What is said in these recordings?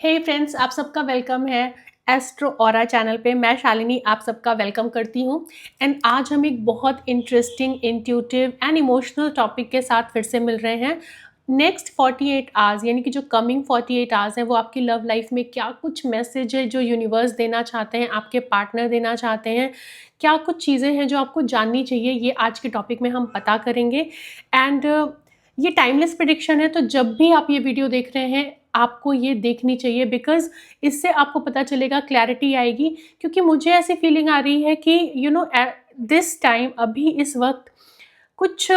हे friends, आप सबका welcome है एस्ट्रो ऑरा चैनल पे। मैं शालिनी आप सबका वेलकम करती हूँ। एंड आज हम एक बहुत interesting, intuitive and emotional topic के साथ फिर से मिल रहे हैं। नेक्स्ट 48 आवर्स यानी कि जो कमिंग 48 आवर्स हैं वो आपकी लव लाइफ में क्या कुछ मैसेज है जो यूनिवर्स देना चाहते हैं, आपके पार्टनर देना चाहते हैं, क्या कुछ चीज़ें हैं जो आपको जाननी चाहिए, ये आज के टॉपिक में हम पता करेंगे। एंड ये टाइमलेस प्रेडिक्शन है, तो जब भी आप ये वीडियो देख रहे हैं आपको ये देखनी चाहिए, बिकॉज़ इससे आपको पता चलेगा, क्लैरिटी आएगी। क्योंकि मुझे ऐसी फीलिंग आ रही है कि एट दिस टाइम, अभी इस वक्त कुछ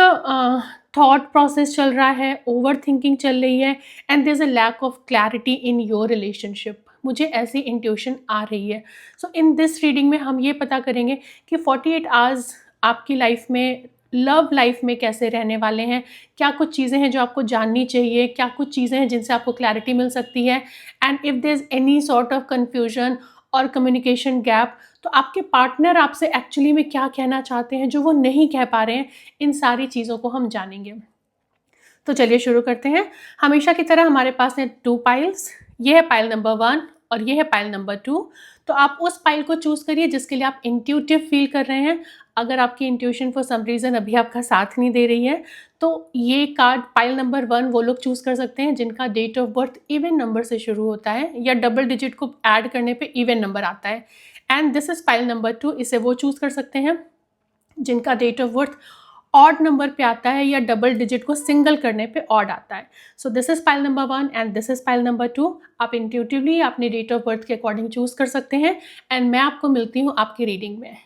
थॉट प्रोसेस चल रहा है, ओवर थिंकिंग चल रही है, and there is a lack of clarity in your relationship. मुझे ऐसी इंट्यूशन आ रही है। सो इन दिस रीडिंग में हम ये पता करेंगे कि 48 आवर्स आपकी लाइफ में, लव लाइफ में कैसे रहने वाले हैं, क्या कुछ चीज़ें हैं जो आपको जाननी चाहिए, क्या कुछ चीज़ें हैं जिनसे आपको क्लैरिटी मिल सकती है। And if there is any sort of confusion और कम्युनिकेशन गैप, तो आपके पार्टनर आपसे एक्चुअली में क्या कहना चाहते हैं जो वो नहीं कह पा रहे हैं, इन सारी चीज़ों को हम जानेंगे। तो चलिए शुरू करते हैं। हमेशा की तरह हमारे पास है 2 पाइल्स। ये है पाइल नंबर 1 और ये है पाइल नंबर 2। तो आप उस पाइल को चूज़ करिए जिसके लिए आप इंट्यूटिव फील कर रहे हैं। अगर आपकी इंट्यूशन फॉर सम रीज़न अभी आपका साथ नहीं दे रही है, तो ये कार्ड पाइल नंबर 1 वो लोग चूज़ कर सकते हैं जिनका date of birth even number से शुरू होता है या डबल डिजिट को ऐड करने पे इवन नंबर आता है। And this is pile number 2, इसे वो चूज़ कर सकते हैं जिनका date of birth odd number पे आता है या डबल डिजिट को सिंगल करने पे ऑड आता है। So this is pile number 1 and this is pile number 2। आप इंट्यूटिवली अपने डेट ऑफ बर्थ के अकॉर्डिंग चूज कर सकते हैं। एंड मैं आपको मिलती हूँ आपकी रीडिंग में।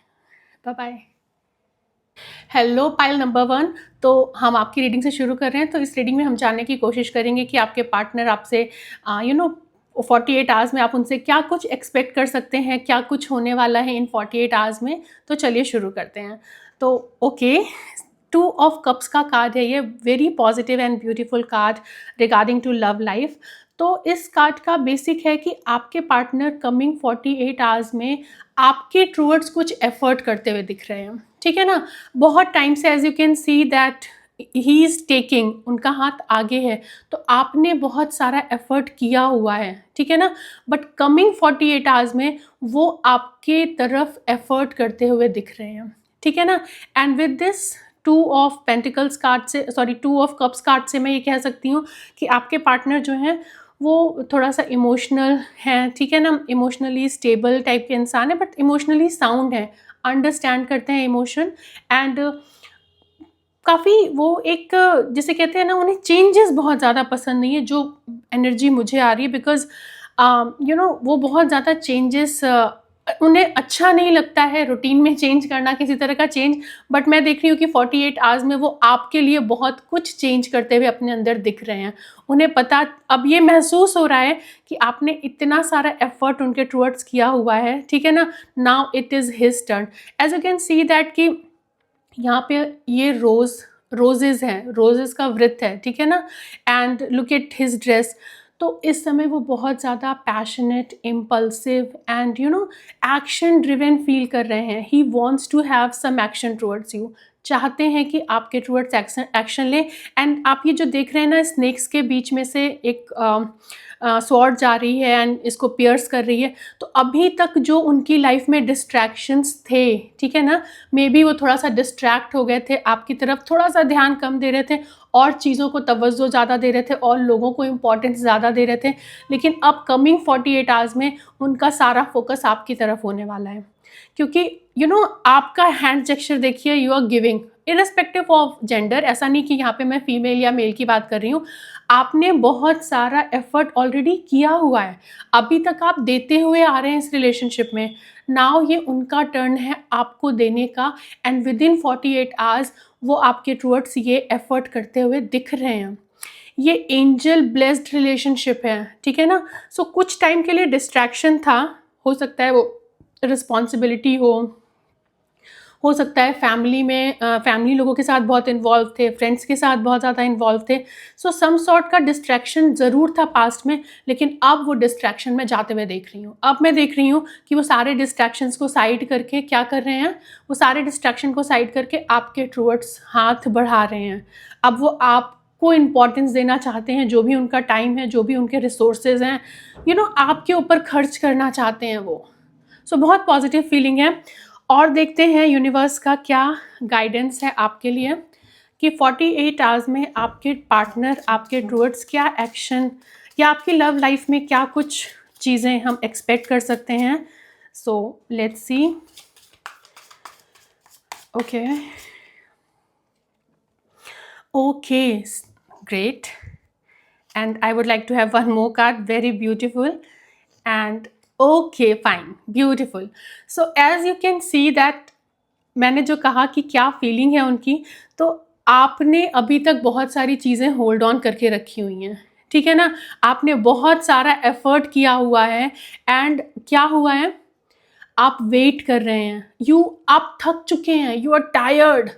Bye bye. Hello pile number 1। तो हम आपकी रीडिंग से शुरू कर रहे हैं। तो इस रीडिंग में हम जानने की कोशिश करेंगे कि आपके पार्टनर आपसे 48 आवर्स में आप उनसे क्या कुछ एक्सपेक्ट कर सकते हैं, क्या कुछ होने वाला है इन 48 आवर्स में। तो चलिए शुरू करते हैं। तो ओके, 2 ऑफ कप्स का कार्ड है ये, very positive and beautiful card regarding to love life. तो इस कार्ड का बेसिक है कि आपके पार्टनर कमिंग 48 आवर्स में आपके टूवर्ड्स कुछ एफर्ट करते हुए दिख रहे हैं, ठीक है ना। बहुत टाइम से as you can see that he is taking, उनका हाथ आगे है, तो आपने बहुत सारा एफर्ट किया हुआ है, ठीक है ना। बट कमिंग 48 आवर्स में वो आपके तरफ एफर्ट करते हुए दिख रहे हैं, ठीक है ना। And with this 2 of pentacles card से, 2 ऑफ कप्स कार्ड से मैं ये कह सकती हूँ कि आपके पार्टनर जो हैं वो थोड़ा सा इमोशनल हैं, ठीक है ना। इमोशनली स्टेबल टाइप के इंसान है, बट इमोशनली साउंड है, अंडरस्टैंड करते हैं इमोशन। एंड काफ़ी वो एक, जिसे कहते हैं ना, उन्हें चेंजेस बहुत ज़्यादा पसंद नहीं है, जो एनर्जी मुझे आ रही है। बिकॉज वो बहुत ज़्यादा चेंजेस उन्हें अच्छा नहीं लगता है, रूटीन में चेंज करना, किसी तरह का चेंज। बट मैं देख रही हूँ कि 48 आवर्स में वो आपके लिए बहुत कुछ चेंज करते हुए अपने अंदर दिख रहे हैं। उन्हें पता, अब ये महसूस हो रहा है कि आपने इतना सारा एफर्ट उनके टुवर्ड्स किया हुआ है, ठीक है ना। Now it is his turn. As you can see that कि यहाँ पे ये रोजेज़ हैं, रोजेज़ का वृत्त है, ठीक है ना। And look at his dress. तो इस समय वो बहुत ज़्यादा passionate, impulsive and action driven feel कर रहे हैं। He wants to have some action towards you, चाहते हैं कि आपके टुवर्ड्स एक्शन लें। एंड आप ये जो देख रहे हैं ना, स्नेक्स के बीच में से एक स्वॉर्ड जा रही है एंड इसको पियर्स कर रही है। तो अभी तक जो उनकी लाइफ में डिस्ट्रैक्शंस थे, ठीक है ना, मे बी वो थोड़ा सा डिस्ट्रैक्ट हो गए थे, आपकी तरफ थोड़ा सा ध्यान कम दे रहे थे, और चीज़ों को तवज्जो ज़्यादा दे रहे थे, और लोगों को इम्पोर्टेंस ज़्यादा दे रहे थे। लेकिन अब कमिंग 48 आवर्स में उनका सारा फोकस आपकी तरफ होने वाला है। क्योंकि आपका हैंड जेस्चर देखिए, you are giving irrespective of gender. ऐसा नहीं कि यहाँ पे मैं फीमेल या मेल की बात कर रही हूँ। आपने बहुत सारा एफर्ट ऑलरेडी किया हुआ है, अभी तक आप देते हुए आ रहे हैं इस रिलेशनशिप में। नाउ ये उनका टर्न है आपको देने का। एंड विद इन 48 आवर्स वो आपके टुवर्ड्स ये एफर्ट करते हुए दिख रहे हैं। ये एंजल ब्लेस्ड रिलेशनशिप है, ठीक है ना। सो कुछ टाइम के लिए डिस्ट्रैक्शन था, हो सकता है वो रिस्पॉन्सिबिलिटी हो सकता है फैमिली में, फैमिली लोगों के साथ बहुत इन्वॉल्व थे, फ्रेंड्स के साथ बहुत ज़्यादा इन्वॉल्व थे। सो सम सॉर्ट का डिस्ट्रैक्शन ज़रूर था पास्ट में, लेकिन अब वो डिस्ट्रैक्शन में जाते हुए देख रही हूँ। अब मैं देख रही हूँ कि वो सारे डिस्ट्रैक्शंस को साइड करके क्या कर रहे हैं, वो सारे डिस्ट्रैक्शन को साइड करके आपके टुवर्ड्स हाथ बढ़ा रहे हैं। अब वो आपको इम्पोर्टेंस देना चाहते हैं, जो भी उनका टाइम है, जो भी उनके रिसोर्सेज हैं, आपके ऊपर खर्च करना चाहते हैं वो। सो बहुत पॉजिटिव फीलिंग है। और देखते हैं यूनिवर्स का क्या गाइडेंस है आपके लिए कि 48 आवर्स में आपके पार्टनर आपके टुवर्ड्स क्या एक्शन या आपकी लव लाइफ में क्या कुछ चीज़ें हम एक्सपेक्ट कर सकते हैं। So let's see. Okay okay, great. And I would like to have one more card, very beautiful. And okay, fine, beautiful. So as you can see that मैंने जो कहा कि क्या फीलिंग है उनकी, तो आपने अभी तक बहुत सारी चीज़ें होल्ड ऑन करके रखी हुई हैं, ठीक है ना। आपने बहुत सारा एफर्ट किया हुआ है एंड क्या हुआ है, आप वेट कर रहे हैं, आप थक चुके हैं, यू आर टायर्ड।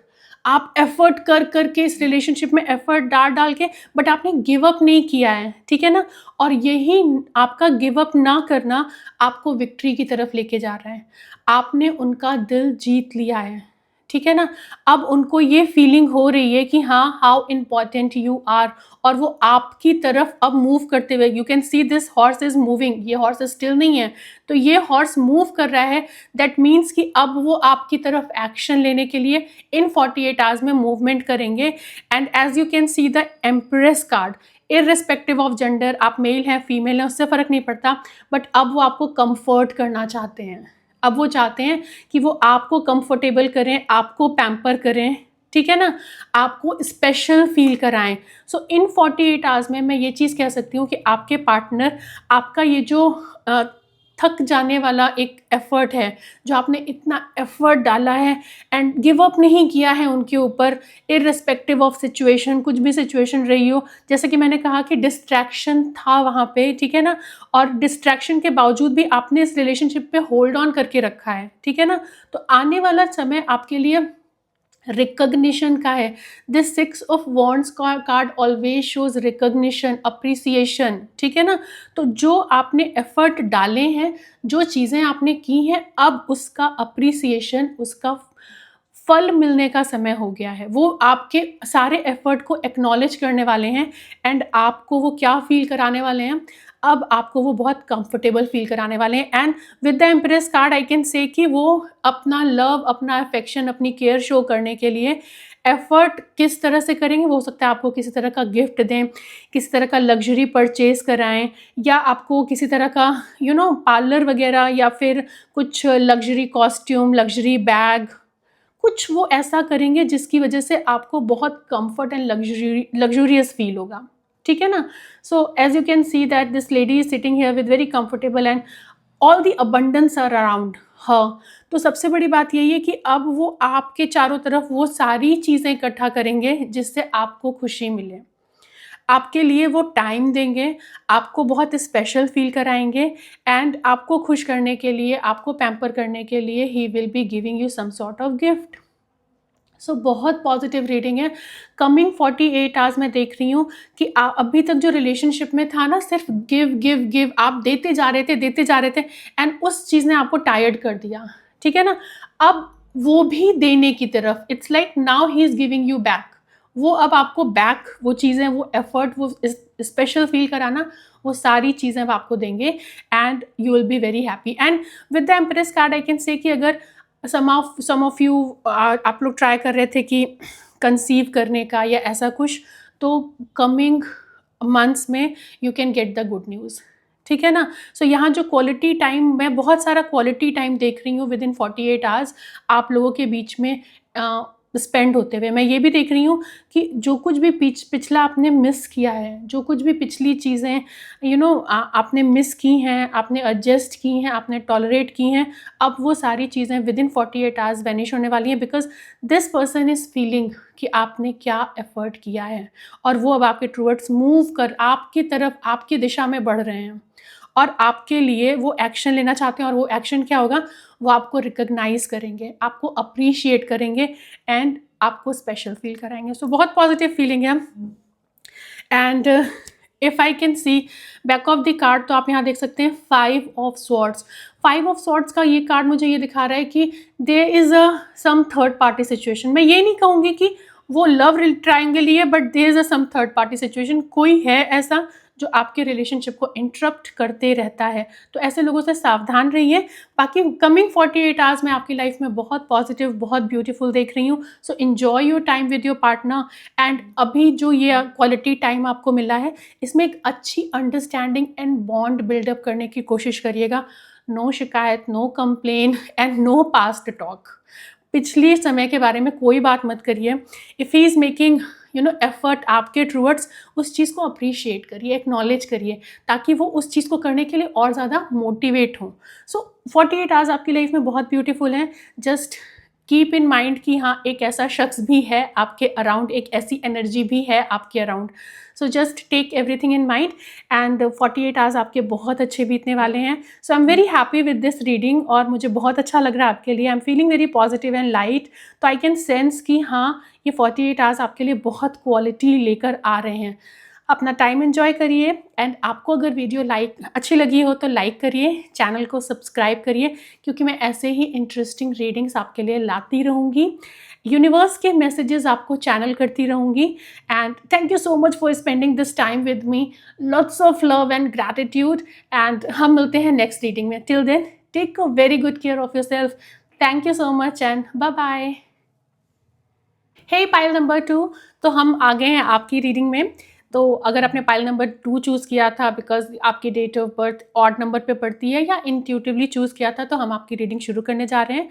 आप एफर्ट कर करके इस रिलेशनशिप में एफर्ट डाल डाल के, बट आपने गिव अप नहीं किया है, ठीक है ना। और यही आपका गिव अप ना करना आपको विक्ट्री की तरफ लेके जा रहा है। आपने उनका दिल जीत लिया है, ठीक है ना। अब उनको ये फीलिंग हो रही है कि हाँ, हाउ इम्पॉर्टेंट यू आर, और वो आपकी तरफ अब मूव करते हुए, you can see this horse is moving. ये हॉर्स स्टिल नहीं है, तो ये हॉर्स मूव कर रहा है। दैट मीन्स कि अब वो आपकी तरफ एक्शन लेने के लिए इन 48 आवर्स में मूवमेंट करेंगे। And as you can see the empress card, irrespective of gender, आप मेल हैं फीमेल हैं उससे फ़र्क नहीं पड़ता, बट अब वो आपको कंफर्ट करना चाहते हैं। अब वो चाहते हैं कि वो आपको कंफर्टेबल करें, आपको पैम्पर करें, ठीक है ना, आपको स्पेशल फील कराएं। सो इन 48 आवर्स में मैं ये चीज़ कह सकती हूँ कि आपके पार्टनर आपका ये जो थक जाने वाला एक एफ़र्ट है, जो आपने इतना एफ़र्ट डाला है एंड गिव अप नहीं किया है उनके ऊपर, इररिस्पेक्टिव ऑफ सिचुएशन, कुछ भी सिचुएशन रही हो। जैसे कि मैंने कहा कि डिस्ट्रैक्शन था वहाँ पे, ठीक है ना, और डिस्ट्रैक्शन के बावजूद भी आपने इस रिलेशनशिप पे होल्ड ऑन करके रखा है, ठीक है ना। तो आने वाला समय आपके लिए रिकग्निशन का है। This 6 of wands card always shows recognition, appreciation, ठीक है ना। तो जो आपने एफर्ट डाले हैं, जो चीज़ें आपने की हैं, अब उसका अप्रिसिएशन, उसका फल मिलने का समय हो गया है। वो आपके सारे एफर्ट को एक्नॉलेज करने वाले हैं एंड आपको वो क्या फील कराने वाले हैं, अब आपको वो बहुत कंफर्टेबल फील कराने वाले हैं। And with the empress card I can say कि वो अपना लव, अपना अफेक्शन, अपनी केयर शो करने के लिए एफर्ट किस तरह से करेंगे। वो हो सकता है आपको किसी तरह का गिफ्ट दें, किसी तरह का लग्जरी परचेज कराएं, या आपको किसी तरह का पार्लर वगैरह, या फिर कुछ लग्जरी कॉस्ट्यूम, लग्जरी बैग, कुछ वो ऐसा करेंगे जिसकी वजह से आपको बहुत कंफर्ट एंड लग्जूरियस फील होगा, ठीक है ना। So as you can see that this lady is sitting here with very comfortable and all the abundance are around her. तो सबसे बड़ी बात यही है कि अब वो आपके चारों तरफ वो सारी चीज़ें इकट्ठा करेंगे जिससे आपको खुशी मिले, आपके लिए वो टाइम देंगे, आपको बहुत स्पेशल फील कराएंगे एंड आपको खुश करने के लिए, आपको पैम्पर करने के लिए he will be giving you some sort of gift. So बहुत पॉजिटिव रीडिंग है। कमिंग 48 आवर्स मैं देख रही हूँ कि अभी तक जो रिलेशनशिप में था ना, सिर्फ गिव गिव गिव, आप देते जा रहे थे एंड उस चीज़ ने आपको टायर्ड कर दिया, ठीक है ना। अब वो भी देने की तरफ, it's like now he is giving you back. वो अब आपको बैक वो चीज़ें, वो एफर्ट, वो स्पेशल फील कराना, वो सारी चीज़ें अब आपको देंगे and you will be very happy. And with the empress card I can say कि अगर सम ऑफ यू आप लोग ट्राई कर रहे थे कि कंसीव करने का या ऐसा कुछ, तो कमिंग मंथ्स में you can get the good news, ठीक है ना। सो यहाँ जो क्वालिटी टाइम, मैं बहुत सारा क्वालिटी टाइम देख रही हूँ विद इन 48 आवर्स आप लोगों के बीच में स्पेंड होते हुए। मैं ये भी देख रही हूँ कि जो कुछ भी पिछला आपने मिस किया है, जो कुछ भी पिछली चीज़ें आपने मिस की हैं, आपने एडजस्ट की हैं, आपने टॉलरेट की हैं, अब वो सारी चीज़ें विद इन 48 आवर्स वैनिश होने वाली हैं, because this person is feeling कि आपने क्या एफर्ट किया है और वो अब आपके टुवर्ड्स मूव कर आपकी तरफ, आपकी दिशा में बढ़ रहे हैं और आपके लिए वो एक्शन लेना चाहते हैं। और वो एक्शन क्या होगा, वो आपको रिकग्नाइज करेंगे, आपको अप्रिशिएट करेंगे एंड आपको स्पेशल फील कराएंगे। सो बहुत पॉजिटिव फीलिंग है। And if I can C back of the card, तो आप यहाँ देख सकते हैं 5 ऑफ स्वॉर्ड्स। 5 ऑफ स्वॉर्ड्स का ये कार्ड मुझे ये दिखा रहा है कि there is some third party situation. मैं ये नहीं कहूँगी कि वो लव ट्रायंगल ही है, but there is a some third party situation, कोई है ऐसा जो आपके रिलेशनशिप को इंटरप्ट करते रहता है। तो ऐसे लोगों से सावधान रहिए। बाकी कमिंग 48 आवर्स में आपकी लाइफ में बहुत पॉजिटिव, बहुत ब्यूटीफुल देख रही हूँ। सो enjoy your time with your partner. And अभी जो ये क्वालिटी टाइम आपको मिला है, इसमें एक अच्छी अंडरस्टैंडिंग एंड बॉन्ड बिल्डअप करने की कोशिश करिएगा। नो शिकायत, no complain and no past talk. पिछले समय के बारे में कोई बात मत करिए। If he is making effort आपके टूवर्ड्स, उस चीज़ को अप्रिशिएट करिए, एक्नॉलेज करिए, ताकि वो उस चीज़ को करने के लिए और ज़्यादा मोटिवेट हों। सो 48 आवर्स आपकी लाइफ में बहुत ब्यूटीफुल हैं। जस्ट कीप इन माइंड कि हाँ, एक ऐसा शख्स भी है आपके अराउंड, एक ऐसी एनर्जी भी है आपके around. So just take everything in mind and 48 hours आपके बहुत अच्छे बीतने वाले हैं। So I am very happy with this reading और मुझे बहुत अच्छा लग रहा है आपके लिए। I am feeling very positive and light. तो आई कैन सेंस कि हाँ, ये 48 आवर्स आपके लिए बहुत क्वालिटी लेकर आ रहे हैं। अपना टाइम एंजॉय करिए। एंड आपको अगर वीडियो अच्छी लगी हो तो लाइक करिए, चैनल को सब्सक्राइब करिए, क्योंकि मैं ऐसे ही इंटरेस्टिंग रीडिंग्स आपके लिए लाती रहूँगी। यूनिवर्स के मैसेजेस आपको चैनल करती रहूँगी। And thank you so much for spending this time with me. Lots of love and gratitude. And हम मिलते हैं नेक्स्ट रीडिंग में। Till then, take a very good care of yourself. Thank you so much and bye bye. Hey pile number 2, तो हम आ गए हैं आपकी reading में। तो अगर आपने पाइल नंबर 2 चूज़ किया था बिकॉज आपकी date of birth odd number पे पड़ती है, या इंट्यूटिवली चूज़ किया था, तो हम आपकी रीडिंग शुरू करने जा रहे हैं।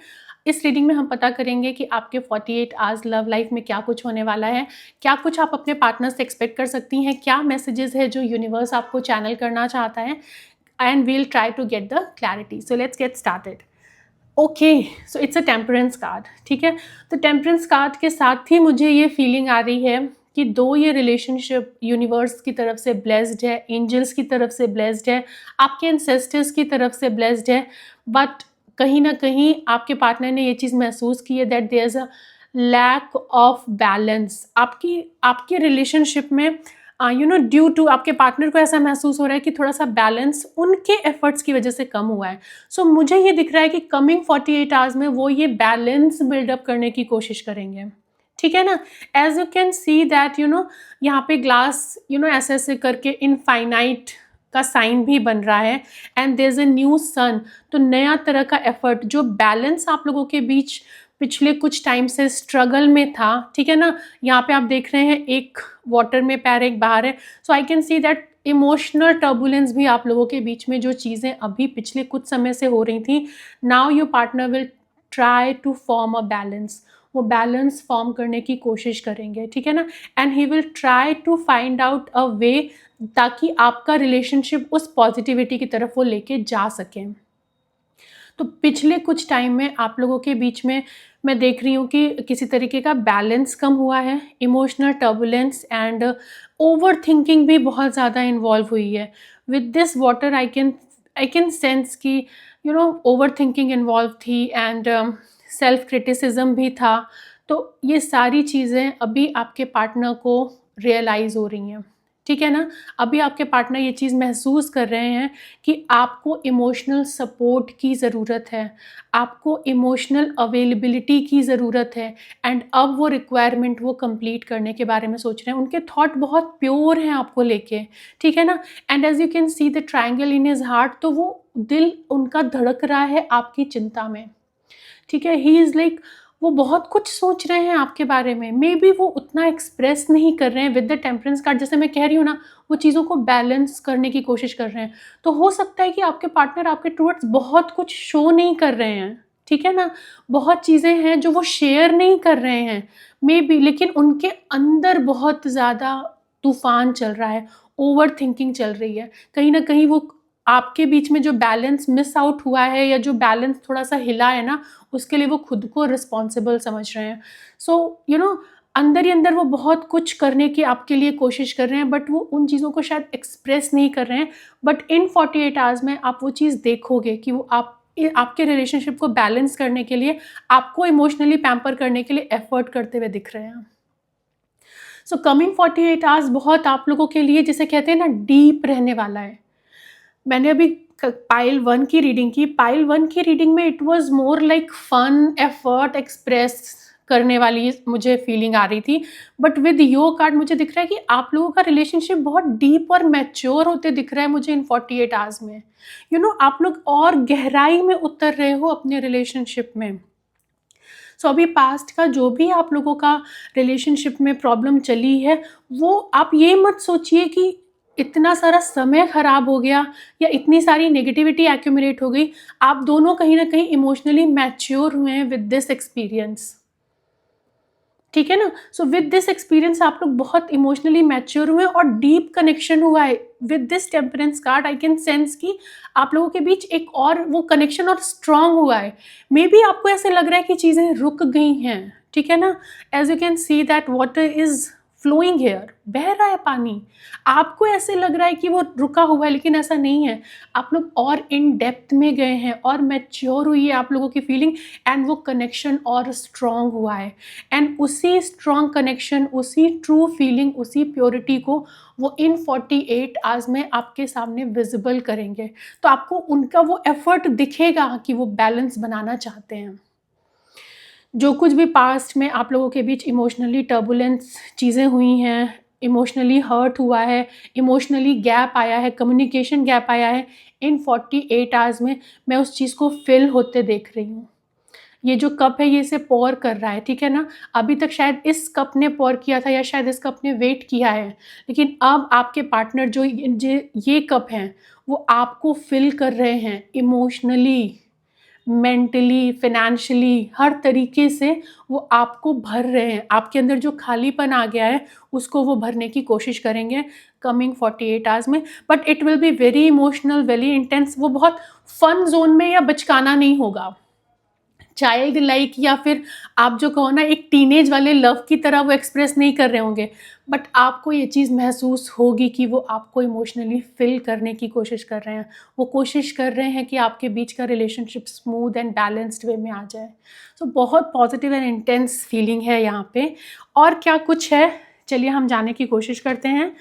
इस रीडिंग में हम पता करेंगे कि आपके 48 आवर्स लव लाइफ में क्या कुछ होने वाला है, क्या कुछ आप अपने पार्टनर से एक्सपेक्ट कर सकती हैं, क्या मैसेजेस है जो यूनिवर्स आपको चैनल करना चाहता है। And we'll try to get the clarity. So let's get started. Okay, so it's a temperance card. ठीक है, तो टेम्परेंस कार्ड के साथ ही मुझे ये फीलिंग आ रही है कि दो ये रिलेशनशिप यूनिवर्स की तरफ से ब्लेस्ड है, एंजल्स की तरफ से ब्लेस्ड है, आपके एंसेस्टर्स की तरफ से ब्लेस्ड है। बट कहीं ना कहीं आपके पार्टनर ने ये चीज़ महसूस की है that there is a lack of balance आपकी आपके रिलेशनशिप में। ड्यू टू आपके पार्टनर को ऐसा महसूस हो रहा है कि थोड़ा सा बैलेंस उनके एफर्ट्स की वजह से कम हुआ है। सो मुझे ये दिख रहा है कि कमिंग 48 आवर्स में वो ये बैलेंस बिल्डअप करने की कोशिश करेंगे। ठीक है ना। As you can see that यहाँ पे ग्लास ऐसे ऐसे करके इनफाइनाइट का साइन भी बन रहा है। And there is a new sun. तो नया तरह का एफर्ट, जो बैलेंस आप लोगों के बीच पिछले कुछ टाइम से स्ट्रगल में था। ठीक है ना। यहाँ पे आप देख रहे हैं एक वाटर में पैर, एक बाहर है। So I can see that emotional turbulence भी आप लोगों के बीच में, जो चीज़ें अभी पिछले कुछ समय से हो रही थी, now your partner will try to form a balance. वो बैलेंस फॉर्म करने की कोशिश करेंगे। ठीक है ना। And he will try to find out a way, ताकि आपका रिलेशनशिप उस पॉजिटिविटी की तरफ वो लेके जा सकें। तो पिछले कुछ टाइम में आप लोगों के बीच में मैं देख रही हूँ कि किसी तरीके का बैलेंस कम हुआ है, emotional turbulence and over thinking भी बहुत ज़्यादा इन्वॉल्व हुई है। With this water I can sense कि ओवर थिंकिंग इन्वॉल्व थी एंड सेल्फ क्रिटिसिज्म भी था। तो ये सारी चीज़ें अभी आपके पार्टनर को रियलाइज़ हो रही हैं। ठीक है ना। अभी आपके पार्टनर ये चीज़ महसूस कर रहे हैं कि आपको इमोशनल सपोर्ट की ज़रूरत है, आपको इमोशनल अवेलेबिलिटी की ज़रूरत है। एंड अब वो रिक्वायरमेंट वो कंप्लीट करने के बारे में सोच रहे हैं। उनके थॉट बहुत प्योर हैं आपको लेके। ठीक है ना। And as you can see the triangle in his heart, तो वो दिल उनका धड़क रहा है आपकी चिंता में। ठीक है। ही इज़ लाइक, वो बहुत कुछ सोच रहे हैं आपके बारे में। मे बी वो उतना एक्सप्रेस नहीं कर रहे हैं विद द टेम्परेंस कार्ड, जैसे मैं कह रही हूँ ना, वो चीज़ों को बैलेंस करने की कोशिश कर रहे हैं। तो हो सकता है कि आपके पार्टनर आपके टूवर्ड्स बहुत कुछ शो नहीं कर रहे हैं। ठीक है ना। बहुत चीज़ें हैं जो वो शेयर नहीं कर रहे हैं मे बी, लेकिन उनके अंदर बहुत ज़्यादा तूफान चल रहा है, ओवर थिंकिंग चल रही है। कहीं ना कहीं वो आपके बीच में जो बैलेंस मिस आउट हुआ है, या जो बैलेंस थोड़ा सा हिला है ना, उसके लिए वो खुद को रिस्पॉन्सिबल समझ रहे हैं। सो अंदर ही अंदर वो बहुत कुछ करने की आपके लिए कोशिश कर रहे हैं, बट वो उन चीज़ों को शायद एक्सप्रेस नहीं कर रहे हैं। बट इन 48 आवर्स में आप वो चीज़ देखोगे कि वो आपके रिलेशनशिप को बैलेंस करने के लिए, आपको इमोशनली पैम्पर करने के लिए एफर्ट करते हुए दिख रहे हैं। सो कमिंग 48 आवर्स बहुत आप लोगों के लिए, जिसे कहते हैं ना, डीप रहने वाला है। मैंने अभी पाइल 1 की रीडिंग की। पाइल 1 की रीडिंग में it was more like fun, effort, express करने वाली मुझे फीलिंग आ रही थी। बट विद योर कार्ड मुझे दिख रहा है कि आप लोगों का रिलेशनशिप बहुत डीप और मैच्योर होते दिख रहा है मुझे इन 48 आवर्स में। आप लोग और गहराई में उतर रहे हो अपने रिलेशनशिप में। सो अभी पास्ट का जो भी आप लोगों का रिलेशनशिप में प्रॉब्लम चली है, वो आप ये मत सोचिए कि इतना सारा समय खराब हो गया या इतनी सारी नेगेटिविटी एक्यूमुलेट हो गई। आप दोनों कहीं ना कहीं इमोशनली मैच्योर हुए हैं विद दिस एक्सपीरियंस, ठीक है ना। सो विद दिस एक्सपीरियंस आप लोग बहुत इमोशनली मैच्योर हुए और डीप कनेक्शन हुआ है। With this temperance card I can sense कि आप लोगों के बीच एक और वो कनेक्शन और स्ट्रांग हुआ है। मे बी आपको ऐसे लग रहा है कि चीज़ें रुक गई हैं, ठीक है ना। As you can see that water is flowing here, बह रहा है पानी। आपको ऐसे लग रहा है कि वो रुका हुआ है, लेकिन ऐसा नहीं है। आप लोग और इन डेप्थ में गए हैं और मैच्योर हुई है आप लोगों की फीलिंग, एंड वो कनेक्शन और स्ट्रांग हुआ है। एंड उसी स्ट्रांग कनेक्शन, उसी ट्रू फीलिंग, उसी प्योरिटी को वो इन 48 आवर्स में आपके सामने विजिबल करेंगे। तो आपको उनका वो एफर्ट दिखेगा कि वो बैलेंस बनाना चाहते हैं। जो कुछ भी पास्ट में आप लोगों के बीच इमोशनली टर्बुलेंस चीज़ें हुई हैं, इमोशनली हर्ट हुआ है, इमोशनली गैप आया है, कम्युनिकेशन गैप आया है, इन 48 आवर्स में मैं उस चीज़ को फिल होते देख रही हूँ। ये जो कप है ये इसे पोर कर रहा है, ठीक है ना। अभी तक शायद इस कप ने पोर किया था या शायद इस कप ने वेट किया है, लेकिन अब आपके पार्टनर जो ये कप हैं वो आपको फिल कर रहे हैं इमोशनली, मेंटली, फाइनेंशियली, हर तरीके से वो आपको भर रहे हैं। आपके अंदर जो खालीपन आ गया है उसको वो भरने की कोशिश करेंगे कमिंग 48 आवर्स में। But it will be very emotional, very intense. वो बहुत फन जोन में या बचकाना नहीं होगा, चाइल्ड लाइक, या फिर आप जो कहो ना एक टीनेज वाले लव की तरह वो एक्सप्रेस नहीं कर रहे होंगे। बट आपको ये चीज़ महसूस होगी कि वो आपको इमोशनली फिल करने की कोशिश कर रहे हैं। वो कोशिश कर रहे हैं कि आपके बीच का relationship smooth and balanced way में आ जाए। सो बहुत पॉजिटिव एंड इंटेंस फीलिंग है यहाँ पे। और क्या कुछ है, चलिए हम जानने की कोशिश करते हैं।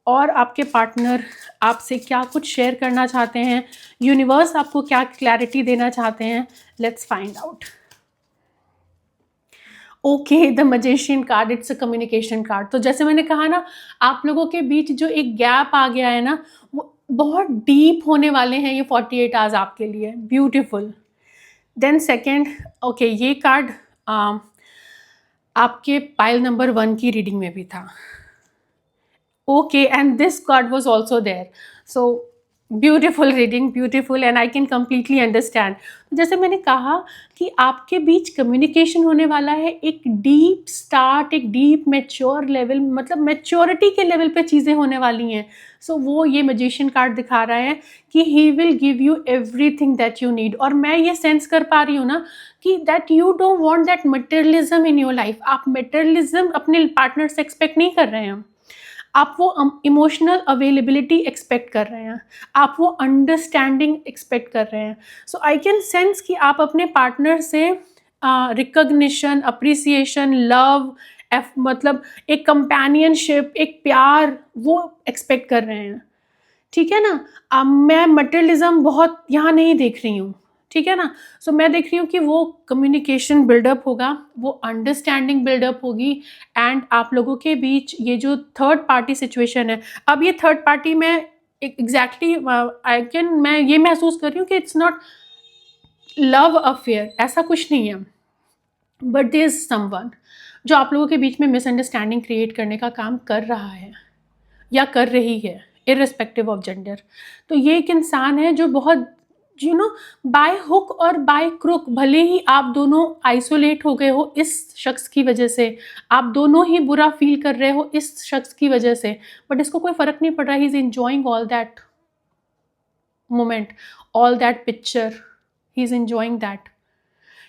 और आपके पार्टनर आपसे क्या कुछ शेयर करना चाहते हैं, यूनिवर्स आपको क्या क्लैरिटी देना चाहते हैं, let's find out. Okay, the magician card, it's a communication card. तो जैसे मैंने कहा ना, आप लोगों के बीच जो एक गैप आ गया है ना, वो बहुत डीप होने वाले हैं ये 48 आवर्स आपके लिए। ब्यूटिफुल। देन सेकेंड, ओके, ये कार्ड आपके पाइल नंबर 1 की रीडिंग में भी था। Okay, and this card was also there. So beautiful reading, beautiful, and I can completely understand. जैसे मैंने कहा कि आपके बीच कम्युनिकेशन होने वाला है, एक डीप स्टार्ट, एक डीप मैच्योर लेवल, मतलब मैच्योरिटी के लेवल पे चीज़ें होने वाली हैं। सो वो ये मैजिशियन कार्ड दिखा रहा है कि he will give you everything that you need. और मैं ये सेंस कर पा रही हूँ ना कि that you don't want that materialism in your life. आप मटेरियलिज्म अपने पार्टनर से एक्सपेक्ट नहीं कर रहे हैं, आप वो इमोशनल अवेलेबिलिटी एक्सपेक्ट कर रहे हैं, आप वो अंडरस्टैंडिंग एक्सपेक्ट कर रहे हैं। सो आई कैन सेंस कि आप अपने पार्टनर से रिकग्निशन, अप्रिसिएशन, लव, मतलब एक कंपेनियनशिप, एक प्यार, वो एक्सपेक्ट कर रहे हैं, ठीक है ना। मैं मटेरियलिज्म बहुत यहाँ नहीं देख रही हूँ, ठीक है ना। सो मैं देख रही हूँ कि वो कम्युनिकेशन बिल्डअप होगा, वो अंडरस्टैंडिंग बिल्डअप होगी, एंड आप लोगों के बीच ये जो थर्ड पार्टी सिचुएशन है, अब ये थर्ड पार्टी में एग्जैक्टली मैं ये महसूस कर रही हूँ कि इट्स नॉट लव अफेयर, ऐसा कुछ नहीं है। बट देयर इज समवन जो आप लोगों के बीच में मिसअंडरस्टैंडिंग क्रिएट करने का काम कर रहा है या कर रही है, इररिस्पेक्टिव ऑफ जेंडर। तो ये एक इंसान है जो बहुत बाय हुक और बाय क्रुक, भले ही आप दोनों आइसोलेट हो गए हो इस शख्स की वजह से, आप दोनों ही बुरा फील कर रहे हो इस शख्स की वजह से, बट इसको कोई फर्क नहीं पड़ रहा। He is enjoying all that moment, all that picture, he is enjoying that,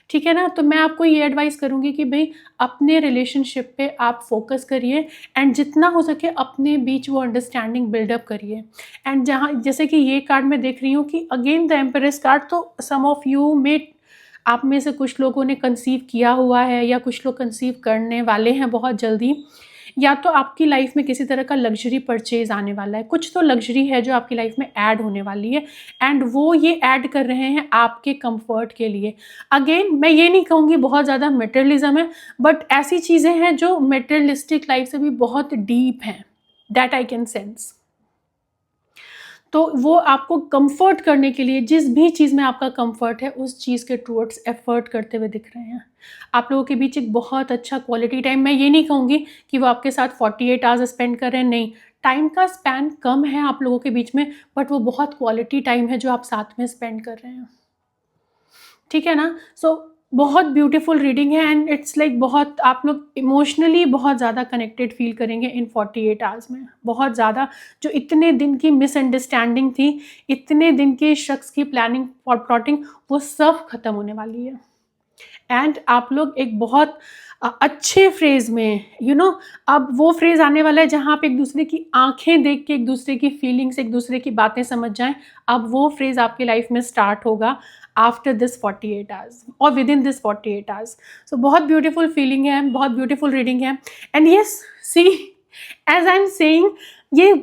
ठीक है ना। तो मैं आपको ये एडवाइस करूँगी कि भाई अपने रिलेशनशिप पे आप फोकस करिए, एंड जितना हो सके अपने बीच वो अंडरस्टैंडिंग बिल्डअप करिए। एंड जहाँ जैसे कि ये कार्ड मैं देख रही हूँ कि अगेन द एम्परेस कार्ड, तो सम ऑफ यू में, आप में से कुछ लोगों ने कंसीव किया हुआ है या कुछ लोग कंसीव करने वाले हैं बहुत जल्दी। या तो आपकी लाइफ में किसी तरह का लग्जरी परचेज आने वाला है, कुछ तो लग्जरी है जो आपकी लाइफ में ऐड होने वाली है, एंड वो ये ऐड कर रहे हैं आपके कंफर्ट के लिए। अगेन मैं ये नहीं कहूँगी बहुत ज़्यादा मटेरियलिज्म है, बट ऐसी चीज़ें हैं जो मटेरियलिस्टिक लाइफ से भी बहुत डीप हैं, दैट आई कैन सेंस। तो वो आपको कंफर्ट करने के लिए, जिस भी चीज़ में आपका कंफर्ट है उस चीज़ के टूवर्ड्स एफर्ट करते हुए दिख रहे हैं। आप लोगों के बीच एक बहुत अच्छा क्वालिटी टाइम, मैं ये नहीं कहूँगी कि वो आपके साथ 48 आवर्स स्पेंड कर रहे हैं, नहीं, टाइम का स्पैन कम है आप लोगों के बीच में, बट वो बहुत क्वालिटी टाइम है जो आप साथ में स्पेंड कर रहे हैं, ठीक है ना। सो बहुत ब्यूटीफुल रीडिंग है, एंड इट्स लाइक बहुत आप लोग इमोशनली बहुत ज़्यादा कनेक्टेड फील करेंगे इन 48 आवर्स में, बहुत ज़्यादा। जो इतने दिन की मिसअंडरस्टैंडिंग थी, इतने दिन के शख्स की प्लानिंग और प्लॉटिंग, वो सब खत्म होने वाली है। एंड आप लोग एक बहुत अच्छे फ्रेज में अब वो फ्रेज आने वाला है जहाँ आप एक दूसरे की आंखें देख के एक दूसरे की फीलिंग्स, एक दूसरे की बातें समझ जाएं। अब वो फ्रेज आपकी लाइफ में स्टार्ट होगा आफ्टर दिस 48 आवर्स और विद इन दिस 48 आवर्स। सो बहुत ब्यूटीफुल फीलिंग है, बहुत ब्यूटीफुल रीडिंग है। And yes, see as I am saying, ये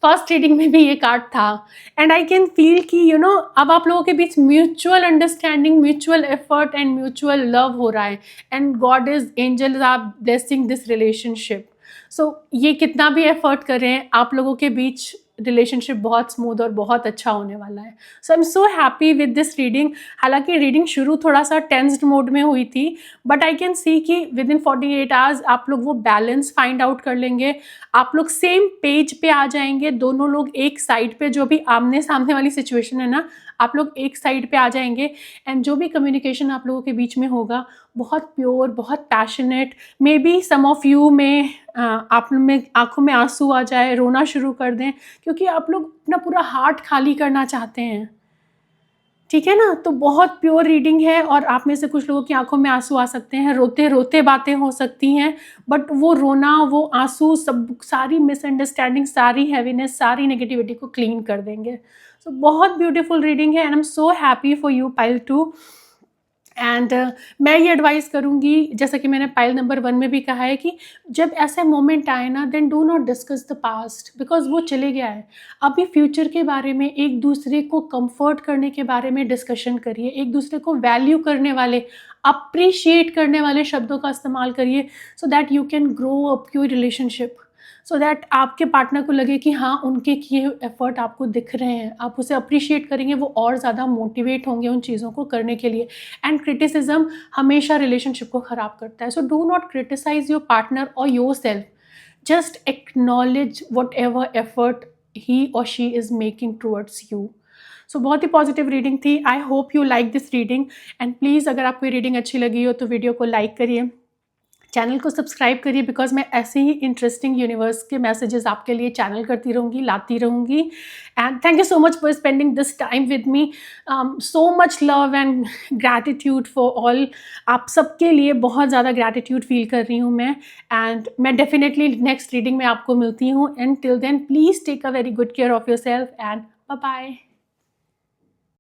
फर्स्ट रीडिंग में भी ये कार्ड था, एंड आई कैन फील कि अब आप लोगों के बीच mutual understanding, mutual effort and mutual love हो रहा है, and God is angels are blessing this relationship. So ये कितना भी एफर्ट कर रहे हैं, आप लोगों के बीच रिलेशनशिप बहुत स्मूथ और बहुत अच्छा होने वाला है। So I am so happy with this reading. हालांकि रीडिंग शुरू थोड़ा सा टेंस्ड मोड में हुई थी, बट आई कैन सी कि विद इन 48 आवर्स आप लोग वो बैलेंस फाइंड आउट कर लेंगे, आप लोग सेम पेज पे आ जाएंगे, दोनों लोग एक साइड पे, जो भी आमने सामने वाली सिचुएशन है ना, आप लोग एक साइड पे आ जाएंगे, एंड जो भी कम्युनिकेशन आप लोगों के बीच में होगा बहुत प्योर, बहुत passionate. Maybe some of you में आप में आंखों में आंसू आ जाए, रोना शुरू कर दें, क्योंकि आप लोग अपना पूरा हार्ट खाली करना चाहते हैं, ठीक है ना। तो बहुत प्योर रीडिंग है, और आप में से कुछ लोगों की आंखों में आंसू आ सकते हैं, रोते रोते बातें हो सकती हैं, बट वो रोना, वो आंसू, सब सारी मिसअंडरस्टैंडिंग, सारी हैवीनेस, सारी नेगेटिविटी को क्लीन कर देंगे। सो बहुत ब्यूटीफुल रीडिंग है, and I am so happy for you pile 2। And मैं ये एडवाइस करूँगी, जैसा कि मैंने पाइल नंबर 1 में भी कहा है, कि जब ऐसे मोमेंट आए ना, then do not discuss the past, because वो चले गया है। अभी फ्यूचर के बारे में, एक दूसरे को कंफर्ट करने के बारे में डिस्कशन करिए, एक दूसरे को वैल्यू करने वाले, अप्रिशिएट करने वाले शब्दों का इस्तेमाल करिए, so that you can grow up your relationship, so that आपके पार्टनर को लगे कि हाँ, उनके किए एफर्ट आपको दिख रहे हैं, आप उसे अप्रिशिएट करेंगे, वो और ज़्यादा मोटिवेट होंगे उन चीज़ों को करने के लिए। एंड क्रिटिसिज्म हमेशा रिलेशनशिप को ख़राब करता है, so do not criticise your partner or yourself, just acknowledge whatever effort he or she is making towards you. So बहुत ही पॉजिटिव रीडिंग थी। I hope you like this reading, and please अगर आपको ये reading अच्छी लगी हो तो वीडियो को लाइक करिए, चैनल को सब्सक्राइब करिए, बिकॉज मैं ऐसे ही इंटरेस्टिंग यूनिवर्स के मैसेजेस आपके लिए चैनल करती रहूँगी, लाती रहूँगी। And thank you so much for spending this time with me. So much love and gratitude for all. आप सबके लिए बहुत ज़्यादा ग्रैटिट्यूड फील कर रही हूँ मैं, एंड मैं डेफिनेटली नेक्स्ट रीडिंग में आपको मिलती हूँ। And till then please take a very good care of yourself, and bye bye.